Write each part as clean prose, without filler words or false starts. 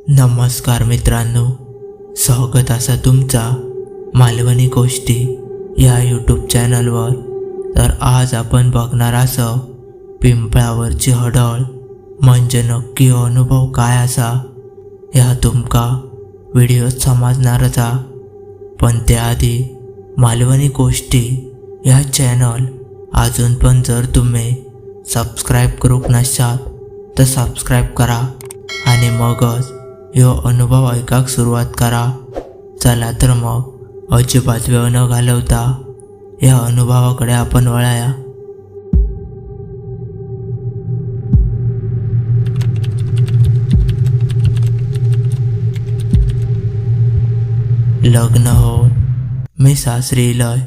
नमस्कार मित्रांनो, स्वागत असा तुमचा मालवणी गोष्टी या यूट्यूब चॅनलवर। तर आज आपण बघणार असो पिंपळावरची हडळ म्हणजे नक्की अनुभव काय असा या तुमका व्हिडिओत समजणारच। पण त्याआधी मालवणी गोष्टी या चॅनल अजून पण जर तुम्ही सबस्क्राईब करूक नसाल तर सबस्क्राईब करा आणि मगच ह्यो अनुभव ऐकाक सुरुवात करा। चला तर मग अजिबात वेळ न घालवता या अनुभवाकडे आपण वळूया। लग्न होऊन मी सासरी इलोय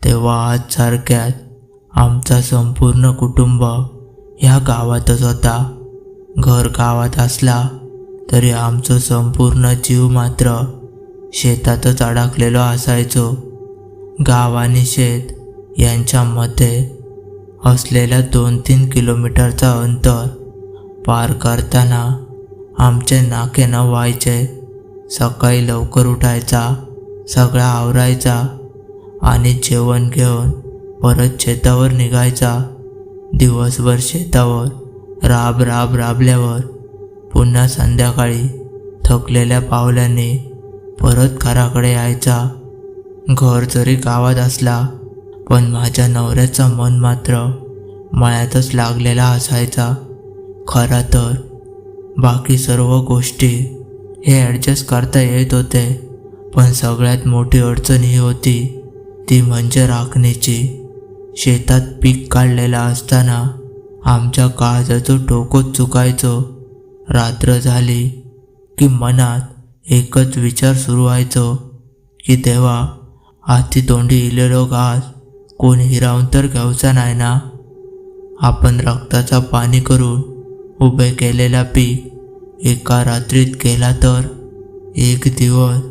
तेव्हा आज सारख्यात आमचा संपूर्ण कुटुंब ह्या गावातच होता। घर गावात असला तरी आमचं संपूर्ण जीव मात्र शेतातच अडकलेलो असायचो। गाव आणि शेत यांच्यामध्ये असलेल्या 2-3 किलोमीटरचा अंतर पार करताना आमचे नाके न व्हायचे। सकाळी लवकर उठायचा, सगळा आवरायचा आणि जेवण घेऊन परत शेतावर निघायचा। दिवसभर शेतावर राबल्यावर पुन्हा संध्याकाळी थकलेल्या पावलांनी परत घराकडे यायचा। घर जरी गावात असला पण माझ्या नवऱ्याचं मन मात्र मळ्यातच लागलेला असायचा। खरा तर बाकी सर्व गोष्टी हे ॲडजस्ट करता येत होते, पण सगळ्यात मोठी अडचण ही होती ती म्हणजे राखणीची। शेतात पीक काढलेला असताना आमच्या काळजाचं टोकच चुकायचो। रात्र झाली की मनात एकच विचार सुरू व्हायचो की देवा, हाती तोंडी इलेलो घास कोणी हिरावून तर घ्यायचा नाही ना। आपण रक्ताचा पाणी करून उभे केलेला पीक एका रात्रीत गेला तर। एक दिवस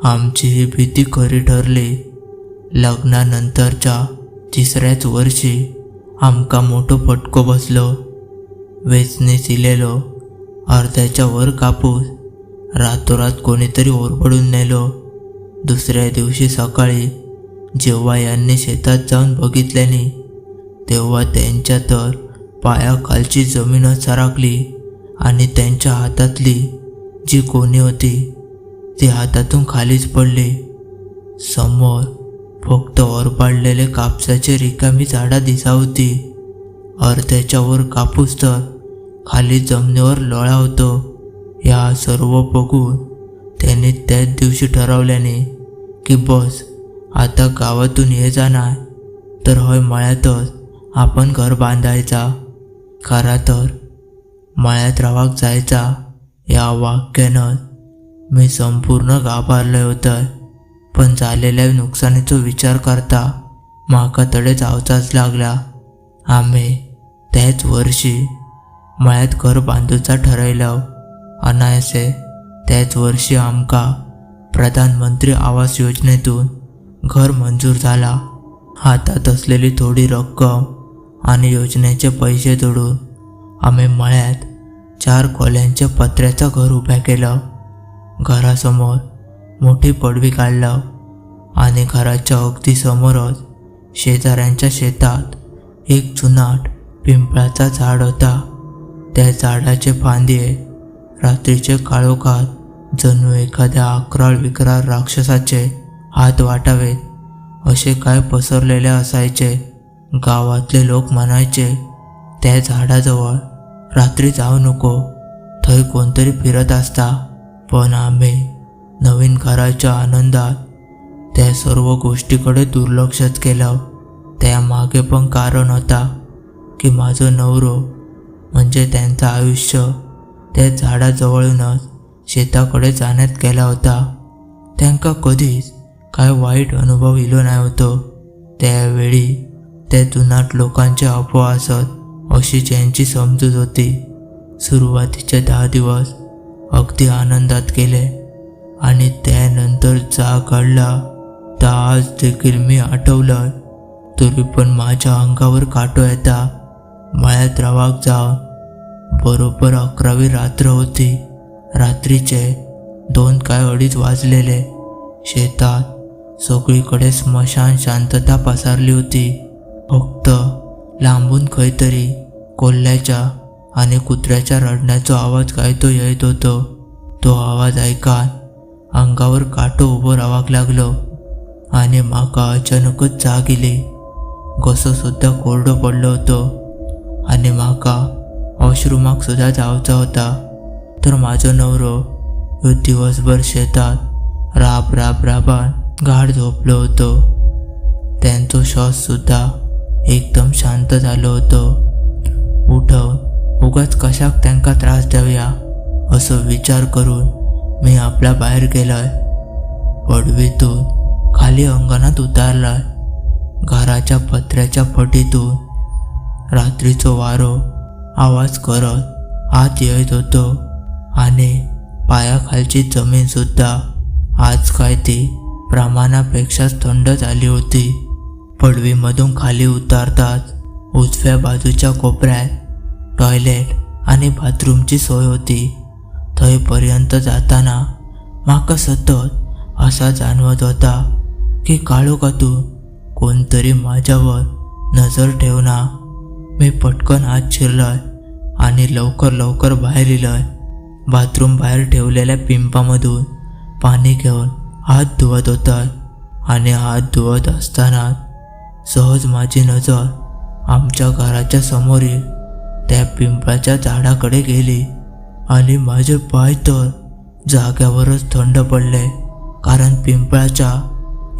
आमची ही भीती खरी ठरली। लग्नानंतरच्या 3ऱ्याच वर्षी आमका मोठो फटको बसलो। वेचणीच इलेलो अर्ध्याच्या वर कापूस रातोरात कोणीतरी ओरबडून नेलो। दुसऱ्या दिवशी सकाळी जेव्हा यांनी शेतात जाऊन बघितल्याने तेव्हा त्यांच्या तर पायाखालची जमीनच सरकली आणि त्यांच्या हातातली जी कोणी होती ती हातातून खालीच पडली। समोर फक्त ओरबाडलेले कापसाचे रिकामी झाडा दिसा होती। अर्ध्याच्या वर कापूस तर खाली जमिनीवर लोळा होतो। या सर्व बघून त्यांनी त्याच दिवशी ठरवल्याने की बस आता गावातून ये जाणार तर होय मळ्यातच आपण घर बांधायचा। खरा तर मळ्यात रवाक जायचा या वाक्यानं मी संपूर्ण घाबरले होते, पण झालेल्या नुकसानीचा विचार करता माका तडे जावचाच लागला। आम्ही त्याच वर्षी मळ्यात घर बांधूचा ठरवलं। अनायासे त्याच वर्षी आमका प्रधानमंत्री आवास योजनेतून घर मंजूर झाला। हातात असलेली थोडी रक्कम आणि योजनेचे पैसे जोडून आम्ही मळ्यात 4 खोल्यांचे पत्र्याचं घर उभं केलं। घरासमोर मोठी पडवी काढलं आणि घराच्या अगदी समोरच शेजाऱ्यांच्या शेतात एक जुनाट पिंपळाचा झाड होता। त्या झाडाचे फांदे रात्रीचे काळोखात जणू एखाद्या अक्राळ विक्राळ राक्षसाचे हात वाटावेत असे काय पसरलेले असायचे। गावातले लोक म्हणायचे त्या झाडाजवळ रात्री जाऊ नको, थंय कोणतरी फिरत असता। पण आम्ही नवीन घराच्या आनंदात त्या सर्व गोष्टीकडे दुर्लक्षच केलं। त्यामागे पण कारण होता की माझं नवरो म्हणजे त्यांचं आयुष्य त्या झाडाजवळूनच शेताकडे जाण्यात गेला होता। त्यांका कधीच काय वाईट अनुभव इलो नाही होतो। त्यावेळी त्या जुनाट लोकांचे अफवा असत अशी त्यांची समजूत होती। सुरुवातीचे 10 दिवस अगदी आनंदात गेले आणि त्यानंतर जा घडला तर आज देखील मी आठवलं तरी पण माझ्या अंगावर काटो येता। मळ्यात रवाक जाऊन बरोबर 11वी रात्र होती। रात्रीचे 2 काय 2:30 वाजलेले. शेतात सगळीकडे स्मशान शांतता पसरली होती. फक्त लांबून खंयतरी कोल्ह्याच्या आणि कुत्र्याच्या रडण्याचा आवाज काय तो येत होतो. तो आवाज ऐकान अंगावर काटो उभो रावंक लागलो आणि म्हाका अचानकच जाग येली. घसो सुद्धा कोरडो पडलो होतो आणि म्हाका वॉशरूमाक सुद्धा जावचा होता. तर म्हाजो नवरो ह्यो दिवसभर शेतात राबान गाढ झोपलो होतो. त्यांचो श्वास सुद्धा एकदम शांत झालो होतो. उठवून उगाच कशाक त्यांका त्रास देऊया असो विचार करून मी आपल्या बाहेर गेलोय. पडवीतून खाली अंगणात उतारलाय. घराच्या पत्र्याच्या फटीतून रात्रीचो वारो आवाज करत आत येत होतो आणि पायाखालची जमीन सुद्धा आज काय ती प्रमाणापेक्षाच थंड झाली होती. पडवीमधून खाली उतारताच उजव्या बाजूच्या कोपऱ्यात टॉयलेट आणि बाथरूमची सोय होती. थंयपर्यंत जाताना म्हाका सतत असा जाणवत होता की काळोखातून कोणतरी माझ्यावर नजर ठेवना. मी पटकन आत शिरलोय आणि लवकर बाहेर इलोय. बाथरूम बाहेर ठेवलेल्या पिंपामधून पाणी घेऊन हात धुवत होताय आणि हात धुवत असताना सहज माझी नजर आमच्या घराच्या समोरील त्या पिंपळाच्या झाडाकडे गेली आणि माझे पाय तर जाग्यावरच थंड पडले. कारण पिंपळाच्या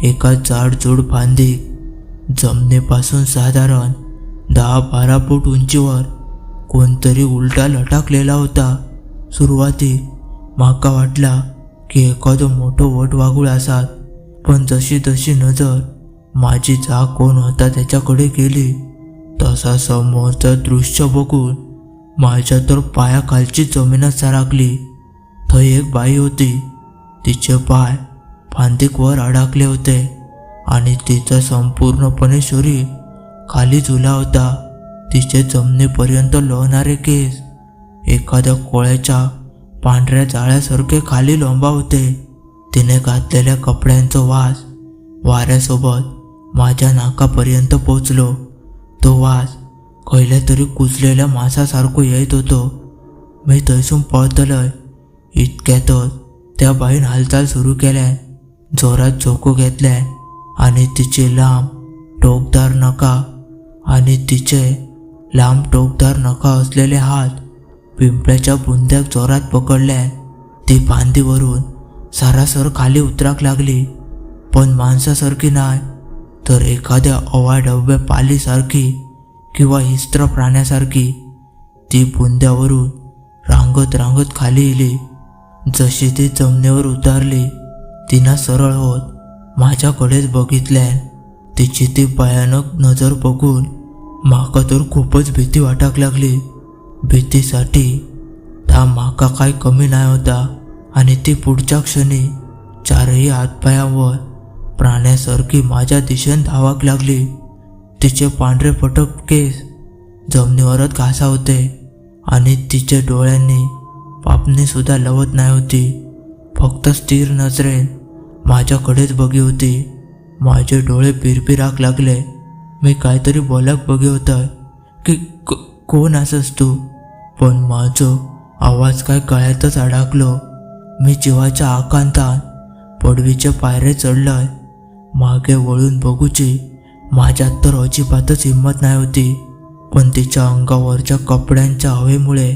एका जाडजूड फांदीक जमिनीपासून साधारण 10-12 फूट उंचीवर कोणतरी उलटा लटाकलेला होता. सुरुवातीक म्हाका वाटला की एखादो मोठो वटवाघूळ आसात, पण जशी नजर माझी जाग कोण होता त्याच्याकडे गेली तसा समोरचं दृश्य बघून माझ्या तर पायाखालची जमीनच सरकली. थंय एक बाई होती. तिचे पाय फांदीक वर अडकले होते आणि तिचा संपूर्णपणे शरीर खाली झुला होता. तिचे जमिनीपर्यंत लोळणारे केस एखाद्या कोळ्याच्या पांढऱ्या जाळ्यासारखे खाली लोंबा होते. तिने घातलेल्या कपड्यांचा वास वाऱ्यासोबत माझ्या नाकापर्यंत पोचलो. तो वास खयल्या तरी कुजलेल्या मांसासारखो येत होतो. मी थंयसून पळतलोय. इतक्यातच त्या बाईन हालचाल सुरू केल्या. जोरात झोको घेतल्या आणि तिचे लांब टोकदार नखा असलेले हात पिंपळ्याच्या बुंद्याक जोरात पकडल्या. ती फांदीवरून सरासर खाली उतराक लागली, पण माणसासारखी नाही तर एखाद्या अवाढव्य पालीसारखी किंवा हिस्त्र प्राण्यासारखी. ती बुंद्यावरून रांगत खाली इली. जशी ती जमिनीवर उतारली तिनं सरळ होत माझ्याकडेच बघितल्यान तिची ती भयानक नजर बघून म्हाका तर खूपच भीती वाटाक लागली. भीतीसाठी त्या म्हाका काय कमी नाही होता आणि ती पुढच्या क्षणी 4ही हातपायांवर प्राण्यासारखी माझ्या दिशेने धावाक लागली. तिचे पांढरे फटक केस जमिनीवरच घासा होते आणि तिचे डोळ्यांनी पापणी सुद्धा लवत नाही होती. फक्त स्थिर नजरेन माझ्याकडेच बघी होती. माझे डोळे पिरपिराक लागले. मी काहीतरी बोलाक बघी होतय की कोण असस तू, पण माझो आवाज काय गळ्यातच अडकलो. मी जीवाच्या आकांतान पडवीचे पायरे चढलोय. मागे वळून बघूची माझ्यात तर अजिबातच हिंमत नाही होती, पण तिच्या अंगावरच्या कपड्यांच्या हवेमुळे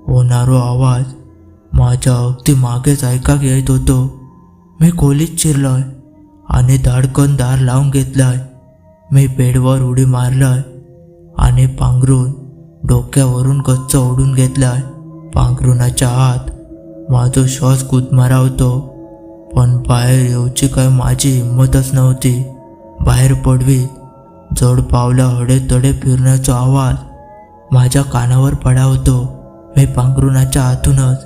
होणारो आवाज माझ्या अगदी मागेच ऐकाक येत होतो. मी खोलीत शिरलोय आणि धाडकन दार लावून घेतलंय. मी बेडवर उडी मारलंय आणि पांघरून डोक्यावरून गच्च ओढून घेतलाय. पांघरुणाच्या आत माझा श्वास गुदमरावतो, पण बाहेर येऊची काय माझी हिंमतच नव्हती. बाहेर पडवीत जड पावला हडेतडे फिरण्याचा आवाज माझ्या कानावर पडावतो. मी पांघरुणाच्या आतूनच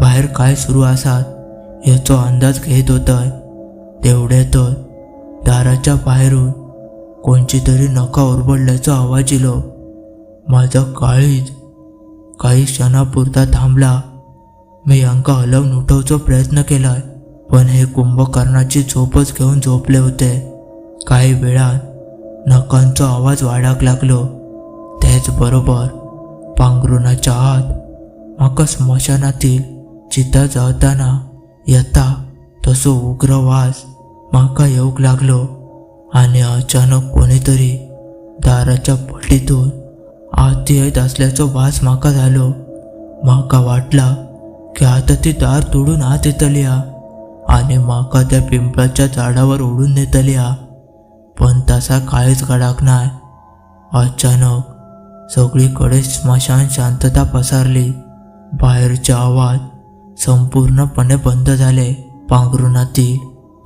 बाहेर काय सुरू असात याचा अंदाज घेत होतोय. तेवढ्यातच दाराच्या बाहेरून कोणची तरी नखा ओरबडल्याचा आवाज येलो. माझा काळीज काही क्षणापुरता थांबला मी यांका हलवून उठवचा प्रयत्न केलाय, पण हे कुंभकर्णाची झोपच घेऊन झोपले होते. काही वेळात नखांचा आवाज वाढाक लागलो. त्याचबरोबर पांघरुणाच्या आत म्हाका स्मशानातील चिता जळताना येता तसो उग्र वास म्हाका येऊक लागलो आणि अचानक कोणीतरी दाराच्या पट्टीतून आत येत असल्याचो भास म्हाका झालो. म्हाका वाटला की आता ती दार तोडून आत येतली आणि म्हाका त्या पिंपळाच्या झाडावर ओढून नेतली, पण तसा काहीच घडाक नाय. अचानक सगळीकडे स्मशान शांतता पसरली. बाहेरचे आवाज संपूर्णपणे बंद झाले. पांघरुणातील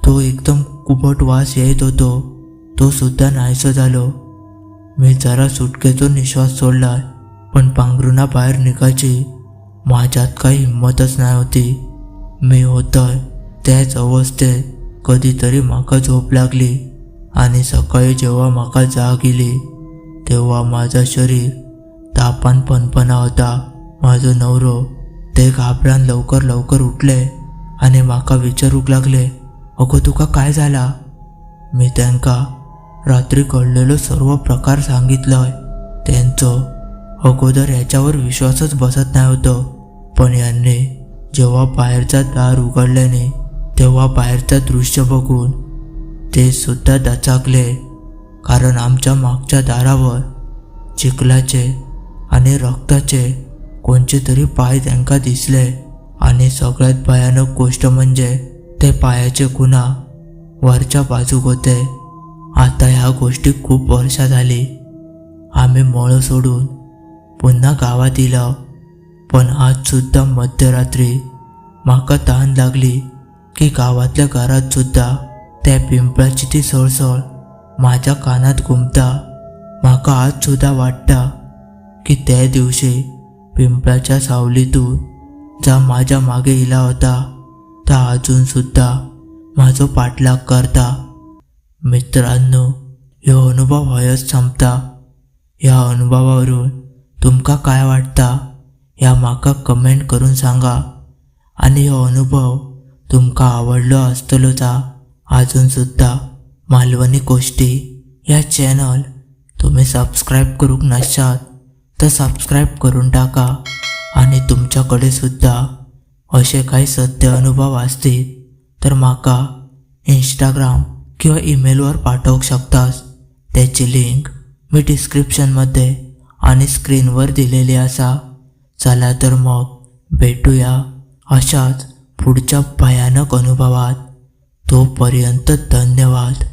तो एकदम कुबट वास येत होतो, तो सुद्धा नाहीसं झालो. मी जरा सुटकेचा निश्वास सोडला, पण पांघरुणा बाहेर निघायची माझ्यात काही हिंमतच नाही होती. मी होतोय त्याच अवस्थेत कधीतरी म्हाका झोप लागली आणि सकाळी जेव्हा म्हाका जाग येली तेव्हा माझं शरीर तापान फणफणा होता. माझो नवरो ते घाबरान लवकर लवकर उठले आणि म्हाका विचारूक लागले, अगो तुका काय झाला? मी त्यांका रात्री घडलेलो सर्व प्रकार सांगितलंय. त्यांचं अगोदर याच्यावर विश्वासच बसत नाही होतं, पण यांनी जेव्हा बाहेरचा दार उघडल्याने तेव्हा बाहेरचं दृश्य बघून ते सुद्धा दचाकले. कारण आमच्या मागच्या दारावर चिखलाचे आणि रक्ताचे कोणचे तरी पाय त्यांका दिसले आणि सगळ्यात भयानक गोष्ट म्हणजे ते पायाचे खुणा वरच्या बाजूक होते. आता ह्या गोष्टी खूप वर्ष झाली. आम्ही मळ सोडून पुन्हा गावात इलो, पण आज सुद्धा मध्यरात्री म्हाका तहान लागली की गावातल्या घरात सुद्धा त्या पिंपळाची ती सळसळ माझ्या कानात घुमता. म्हाका आज सुद्धा वाटता की त्या दिवशी पिंपळाच्या सावलीतून जा माझ्या मागे इला होता ता अजून सुद्धा माझो पाठलाग करता. मित्रांनो, ह्यो अनुभव हयच संपता. ह्या अनुभवावरून तुमका काय वाटता ह्या म्हाका कमेंट करून सांगा. आणि हो अनुभव तुमका आवडलो आसतलोचा. अजून सुद्धा मालवणी गोष्टी ह्या चॅनल तुम्ही सबस्क्राईब करूक नशात तर सबस्क्राईब करून टाका. आणि तुमच्याकडे सुद्धा असे काही सत्य अनुभव असतील तर म्हाका इंस्टाग्राम किंवा ईमेलवर पाठवू शकतास. त्याची लिंक मी डिस्क्रिप्शनमध्ये आणि स्क्रीनवर दिलेली असा. चला तर मग भेटूया अशाच पुढच्या भयानक अनुभवात. तोपर्यंत धन्यवाद.